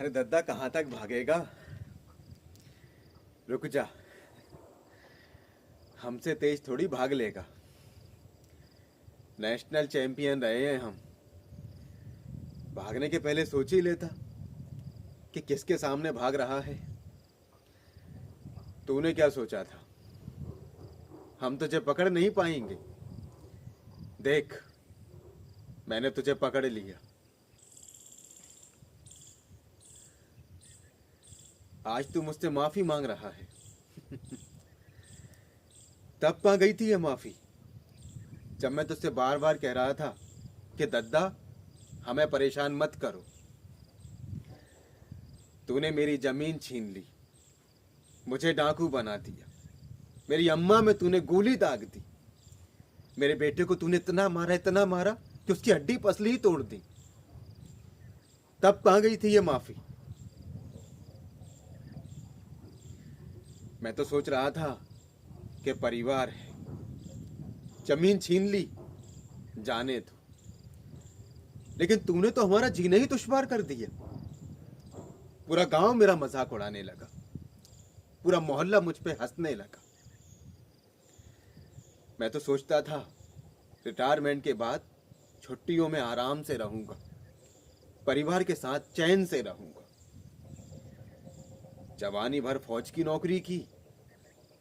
अरे दद्दा कहाँ तक भागेगा। रुक जा, हमसे तेज थोड़ी भाग लेगा। नेशनल चैंपियन रहे हैं हम। भागने के पहले सोच ही लेता कि किसके सामने भाग रहा है। तूने क्या सोचा था? हम तुझे पकड़ नहीं पाएंगे। देख, मैंने तुझे पकड़ लिया। आज तू मुझसे माफी मांग रहा है। तब कहाँ गई थी ये माफी, जब मैं तुझसे बार बार कह रहा था कि दद्दा हमें परेशान मत करो। तूने मेरी जमीन छीन ली, मुझे डाकू बना दिया, मेरी अम्मा में तूने गोली दाग दी, मेरे बेटे को तूने इतना मारा कि उसकी हड्डी पसली ही तोड़ दी। तब कहाँ गई थी ये माफी? मैं तो सोच रहा था कि परिवार है, जमीन छीन ली, जाने दो। लेकिन तूने तो हमारा जीना ही दुश्वार कर दिया। पूरा गांव मेरा मजाक उड़ाने लगा, पूरा मोहल्ला मुझ पे हंसने लगा। मैं तो सोचता था रिटायरमेंट के बाद छुट्टियों में आराम से रहूंगा, परिवार के साथ चैन से रहूंगा। जवानी भर फौज की नौकरी की,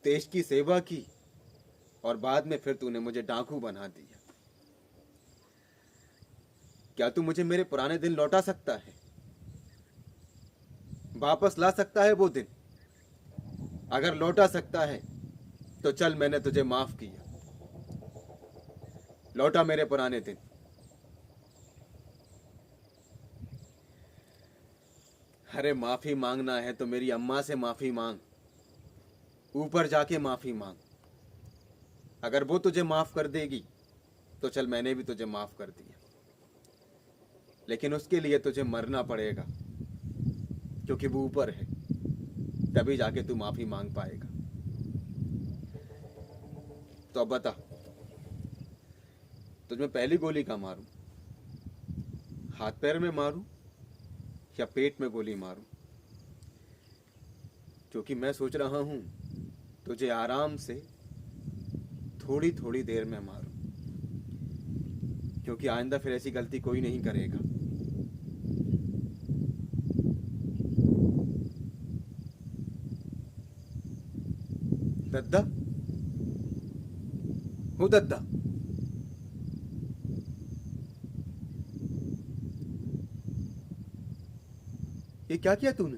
देश की सेवा की, और बाद में फिर तूने मुझे डाकू बना दिया। क्या तू मुझे मेरे पुराने दिन लौटा सकता है? वापस ला सकता है वो दिन? अगर लौटा सकता है तो चल, मैंने तुझे माफ किया। लौटा मेरे पुराने दिन। अरे माफी मांगना है तो मेरी अम्मा से माफी मांग, ऊपर जाके माफी मांग। अगर वो तुझे माफ कर देगी तो चल, मैंने भी तुझे माफ कर दिया। लेकिन उसके लिए तुझे मरना पड़ेगा, क्योंकि वो ऊपर है, तभी जाके तू माफी मांग पाएगा। तो अब बता, तुझमें पहली गोली कहाँ मारूं? हाथ पैर में मारूं या पेट में गोली मारूं? क्योंकि मैं सोच रहा हूं तुझे आराम से थोड़ी थोड़ी देर में मारूं, क्योंकि आइंदा फिर ऐसी गलती कोई नहीं करेगा। दद्दा, हो दद्दा, ये क्या किया तूने?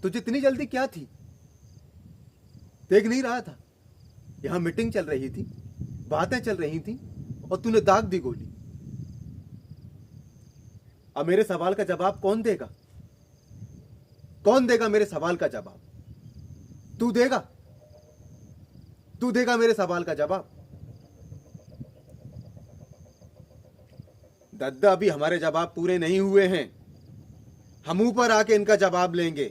तुझे इतनी जल्दी क्या थी? देख नहीं रहा था यहां मीटिंग चल रही थी, बातें चल रही थी, और तूने दाग दी गोली। अब मेरे सवाल का जवाब कौन देगा? कौन देगा मेरे सवाल का जवाब? तू देगा? तू देगा मेरे सवाल का जवाब? दद्दा, अभी हमारे जवाब पूरे नहीं हुए हैं। हम ऊपर आके इनका जवाब लेंगे।